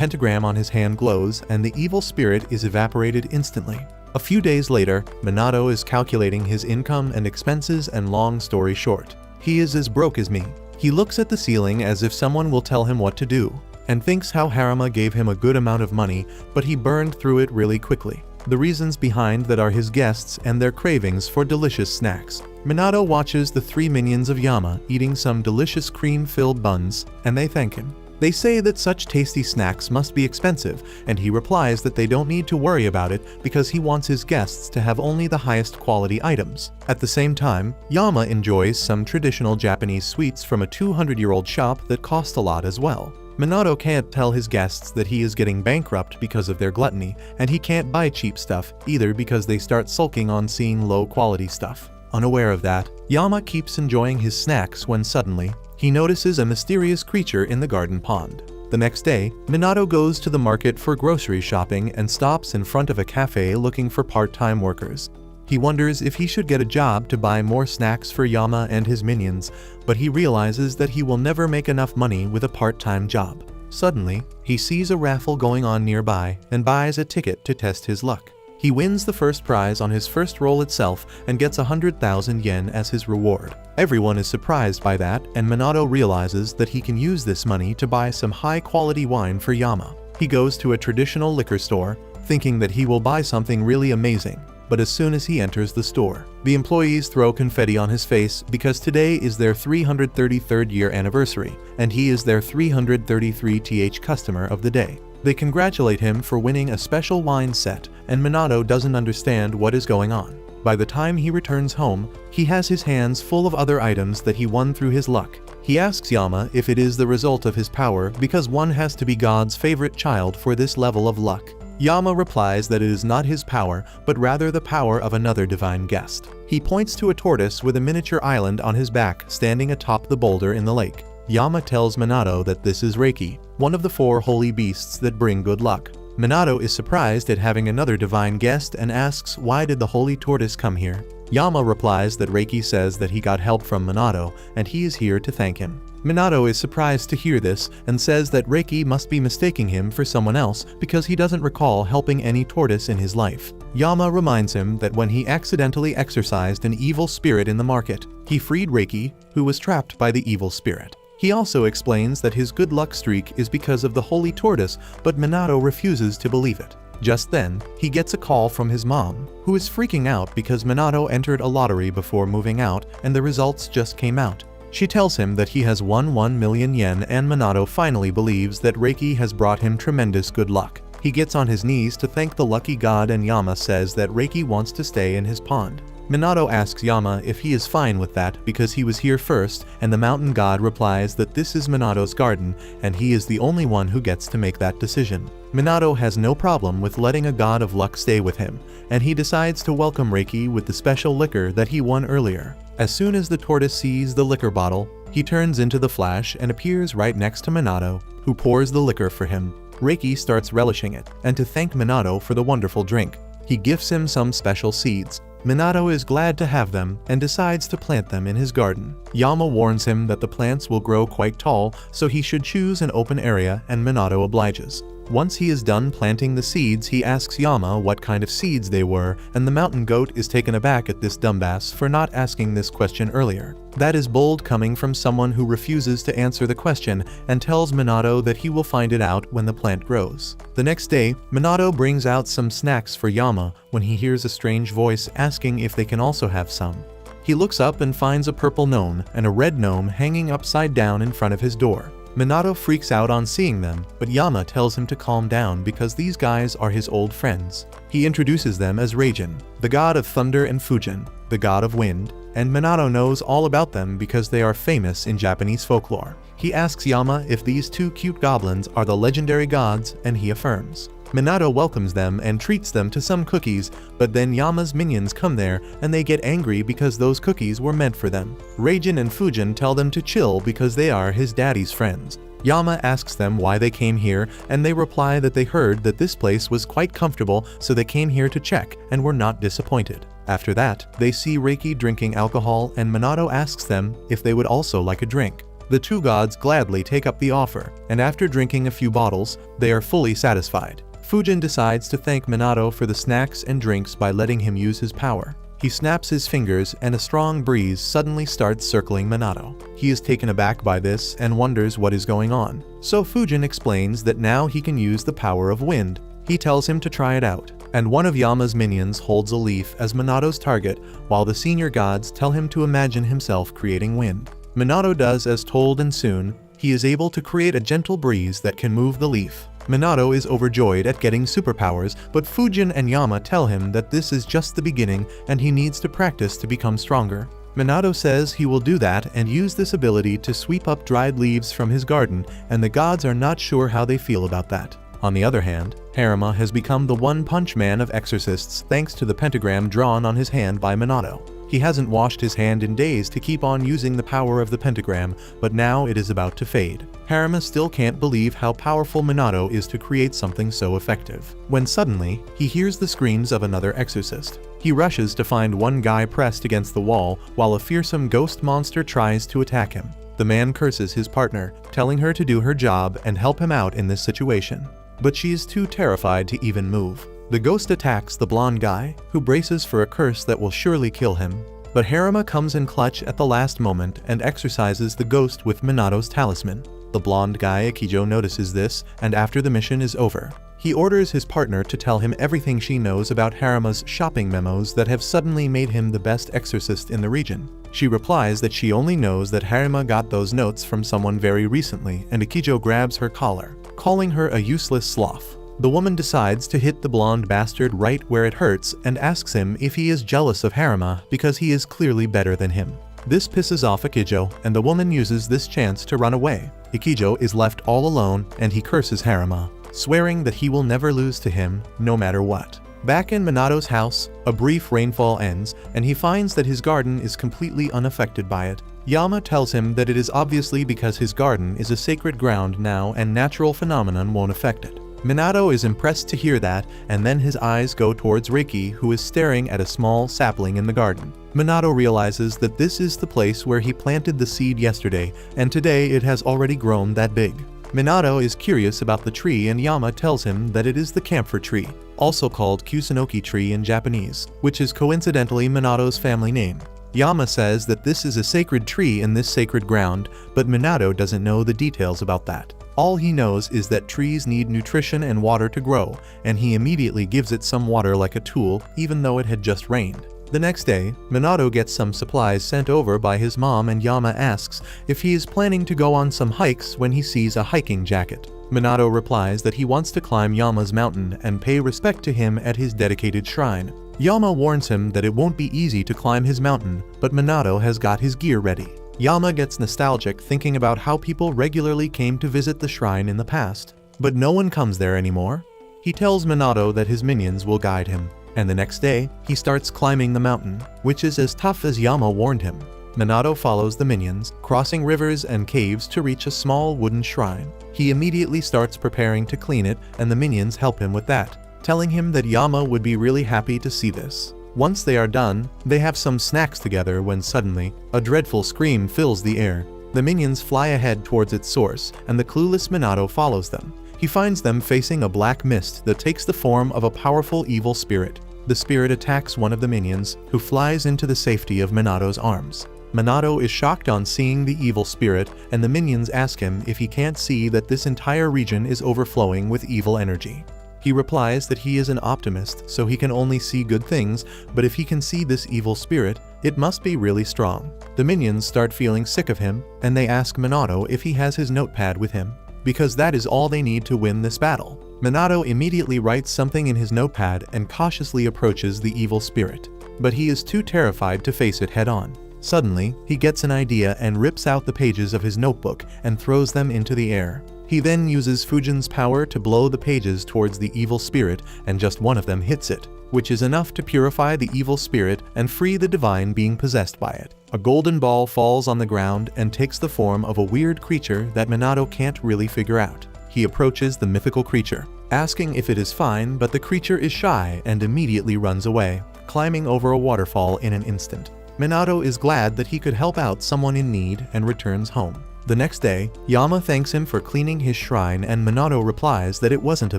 pentagram on his hand glows and the evil spirit is evaporated instantly. A few days later, Minato is calculating his income and expenses, and long story short, he is as broke as me. He looks at the ceiling as if someone will tell him what to do, and thinks how Haruma gave him a good amount of money, but he burned through it really quickly. The reasons behind that are his guests and their cravings for delicious snacks. Minato watches the three minions of Yama eating some delicious cream-filled buns, and they thank him. They say that such tasty snacks must be expensive, and he replies that they don't need to worry about it because he wants his guests to have only the highest quality items. At the same time, Yama enjoys some traditional Japanese sweets from a 200-year-old shop that cost a lot as well. Minato can't tell his guests that he is getting bankrupt because of their gluttony, and he can't buy cheap stuff either because they start sulking on seeing low-quality stuff. Unaware of that, Yama keeps enjoying his snacks when suddenly, he notices a mysterious creature in the garden pond. The next day, Minato goes to the market for grocery shopping and stops in front of a cafe looking for part-time workers. He wonders if he should get a job to buy more snacks for Yama and his minions, but he realizes that he will never make enough money with a part-time job. Suddenly, he sees a raffle going on nearby and buys a ticket to test his luck. He wins the first prize on his first roll itself and gets 100,000 yen as his reward. Everyone is surprised by that, and Minato realizes that he can use this money to buy some high-quality wine for Yama. He goes to a traditional liquor store, thinking that he will buy something really amazing. But as soon as he enters the store, the employees throw confetti on his face because today is their 333rd year anniversary, and he is their 333th customer of the day. They congratulate him for winning a special wine set, and Minato doesn't understand what is going on. By the time he returns home, he has his hands full of other items that he won through his luck. He asks Yama if it is the result of his power because one has to be God's favorite child for this level of luck. Yama replies that it is not his power, but rather the power of another divine guest. He points to a tortoise with a miniature island on his back standing atop the boulder in the lake. Yama tells Minato that this is Reiki, one of the 4 holy beasts that bring good luck. Minato is surprised at having another divine guest and asks why did the holy tortoise come here. Yama replies that Reiki says that he got help from Minato and he is here to thank him. Minato is surprised to hear this and says that Reiki must be mistaking him for someone else because he doesn't recall helping any tortoise in his life. Yama reminds him that when he accidentally exorcised an evil spirit in the market, he freed Reiki, who was trapped by the evil spirit. He also explains that his good luck streak is because of the holy tortoise, but Minato refuses to believe it. Just then, he gets a call from his mom, who is freaking out because Minato entered a lottery before moving out and the results just came out. She tells him that he has won 1 million yen, and Minato finally believes that Reiki has brought him tremendous good luck. He gets on his knees to thank the lucky god, and Yama says that Reiki wants to stay in his pond. Minato asks Yama if he is fine with that because he was here first, and the mountain god replies that this is Minato's garden and he is the only one who gets to make that decision. Minato has no problem with letting a god of luck stay with him, and he decides to welcome Reiki with the special liquor that he won earlier. As soon as the tortoise sees the liquor bottle, he turns into the Flash and appears right next to Minato, who pours the liquor for him. Reiki starts relishing it, and to thank Minato for the wonderful drink, he gifts him some special seeds. Minato is glad to have them and decides to plant them in his garden. Yama warns him that the plants will grow quite tall, so he should choose an open area, and Minato obliges. Once he is done planting the seeds, he asks Yama what kind of seeds they were, and the mountain goat is taken aback at this dumbass for not asking this question earlier. That is bold coming from someone who refuses to answer the question and tells Minato that he will find it out when the plant grows. The next day, Minato brings out some snacks for Yama when he hears a strange voice asking if they can also have some. He looks up and finds a purple gnome and a red gnome hanging upside down in front of his door. Minato freaks out on seeing them, but Yama tells him to calm down because these guys are his old friends. He introduces them as Raijin, the god of thunder, and Fujin, the god of wind, and Minato knows all about them because they are famous in Japanese folklore. He asks Yama if these 2 cute goblins are the legendary gods, and he affirms. Minato welcomes them and treats them to some cookies, but then Yama's minions come there and they get angry because those cookies were meant for them. Raijin and Fujin tell them to chill because they are his daddy's friends. Yama asks them why they came here, and they reply that they heard that this place was quite comfortable, so they came here to check and were not disappointed. After that, they see Reiki drinking alcohol, and Minato asks them if they would also like a drink. The two gods gladly take up the offer, and after drinking a few bottles, they are fully satisfied. Fujin decides to thank Minato for the snacks and drinks by letting him use his power. He snaps his fingers and a strong breeze suddenly starts circling Minato. He is taken aback by this and wonders what is going on. So Fujin explains that now he can use the power of wind. He tells him to try it out, and one of Yama's minions holds a leaf as Minato's target while the senior gods tell him to imagine himself creating wind. Minato does as told and soon, he is able to create a gentle breeze that can move the leaf. Minato is overjoyed at getting superpowers, but Fujin and Yama tell him that this is just the beginning and he needs to practice to become stronger. Minato says he will do that and use this ability to sweep up dried leaves from his garden, and the gods are not sure how they feel about that. On the other hand, Harima has become the one-punch man of exorcists thanks to the pentagram drawn on his hand by Minato. He hasn't washed his hand in days to keep on using the power of the pentagram, but now it is about to fade. Harima still can't believe how powerful Minato is to create something so effective, when suddenly, he hears the screams of another exorcist. He rushes to find one guy pressed against the wall while a fearsome ghost monster tries to attack him. The man curses his partner, telling her to do her job and help him out in this situation. But she is too terrified to even move. The ghost attacks the blonde guy, who braces for a curse that will surely kill him. But Harima comes in clutch at the last moment and exorcises the ghost with Minato's talisman. The blonde guy Akijo notices this, and after the mission is over, he orders his partner to tell him everything she knows about Harima's shopping memos that have suddenly made him the best exorcist in the region. She replies that she only knows that Harima got those notes from someone very recently, and Akijo grabs her collar, calling her a useless sloth. The woman decides to hit the blonde bastard right where it hurts and asks him if he is jealous of Harima because he is clearly better than him. This pisses off Akijo, and the woman uses this chance to run away. Akijo is left all alone and he curses Harima, swearing that he will never lose to him, no matter what. Back in Minato's house, a brief rainfall ends and he finds that his garden is completely unaffected by it. Yama tells him that it is obviously because his garden is a sacred ground now and natural phenomenon won't affect it. Minato is impressed to hear that, and then his eyes go towards Reiki, who is staring at a small sapling in the garden. Minato realizes that this is the place where he planted the seed yesterday, and today it has already grown that big. Minato is curious about the tree and Yama tells him that it is the camphor tree, also called Kusunoki tree in Japanese, which is coincidentally Minato's family name. Yama says that this is a sacred tree in this sacred ground, but Minato doesn't know the details about that. All he knows is that trees need nutrition and water to grow, and he immediately gives it some water like a tool, even though it had just rained. The next day, Minato gets some supplies sent over by his mom and Yama asks if he is planning to go on some hikes when he sees a hiking jacket. Minato replies that he wants to climb Yama's mountain and pay respect to him at his dedicated shrine. Yama warns him that it won't be easy to climb his mountain, but Minato has got his gear ready. Yama gets nostalgic thinking about how people regularly came to visit the shrine in the past, but no one comes there anymore. He tells Minato that his minions will guide him, and the next day, he starts climbing the mountain, which is as tough as Yama warned him. Minato follows the minions, crossing rivers and caves to reach a small wooden shrine. He immediately starts preparing to clean it, and the minions help him with that, telling him that Yama would be really happy to see this. Once they are done, they have some snacks together when suddenly, a dreadful scream fills the air. The minions fly ahead towards its source, and the clueless Minato follows them. He finds them facing a black mist that takes the form of a powerful evil spirit. The spirit attacks one of the minions, who flies into the safety of Minato's arms. Minato is shocked on seeing the evil spirit, and the minions ask him if he can't see that this entire region is overflowing with evil energy. He replies that he is an optimist, so he can only see good things, but if he can see this evil spirit, it must be really strong. The minions start feeling sick of him, and they ask Minato if he has his notepad with him, because that is all they need to win this battle. Minato immediately writes something in his notepad and cautiously approaches the evil spirit, but he is too terrified to face it head-on. Suddenly, he gets an idea and rips out the pages of his notebook and throws them into the air. He then uses Fujin's power to blow the pages towards the evil spirit, and just one of them hits it, which is enough to purify the evil spirit and free the divine being possessed by it. A golden ball falls on the ground and takes the form of a weird creature that Minato can't really figure out. He approaches the mythical creature, asking if it is fine, but the creature is shy and immediately runs away, climbing over a waterfall in an instant. Minato is glad that he could help out someone in need and returns home. The next day, Yama thanks him for cleaning his shrine and Minato replies that it wasn't a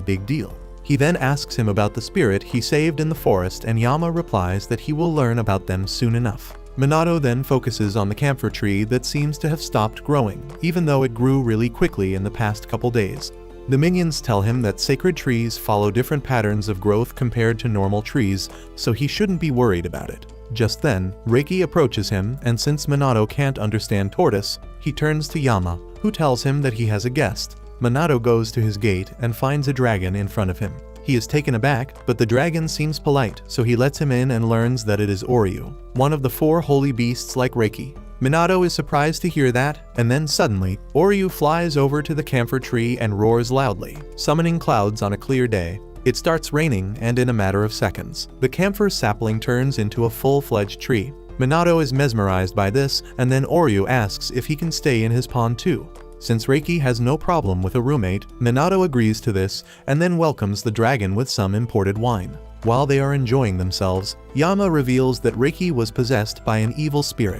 big deal. He then asks him about the spirit he saved in the forest and Yama replies that he will learn about them soon enough. Minato then focuses on the camphor tree that seems to have stopped growing, even though it grew really quickly in the past couple days. The minions tell him that sacred trees follow different patterns of growth compared to normal trees, so he shouldn't be worried about it. Just then, Reiki approaches him, and since Minato can't understand tortoise, he turns to Yama, who tells him that he has a guest. Minato goes to his gate and finds a dragon in front of him. He is taken aback, but the dragon seems polite, so he lets him in and learns that it is Oryu, one of the 4 holy beasts like Reiki. Minato is surprised to hear that, and then suddenly, Oryu flies over to the camphor tree and roars loudly, summoning clouds on a clear day. It starts raining, and in a matter of seconds, the camphor sapling turns into a full-fledged tree. Minato is mesmerized by this, and then Oryu asks if he can stay in his pond too. Since Reiki has no problem with a roommate, Minato agrees to this, and then welcomes the dragon with some imported wine. While they are enjoying themselves, Yama reveals that Reiki was possessed by an evil spirit.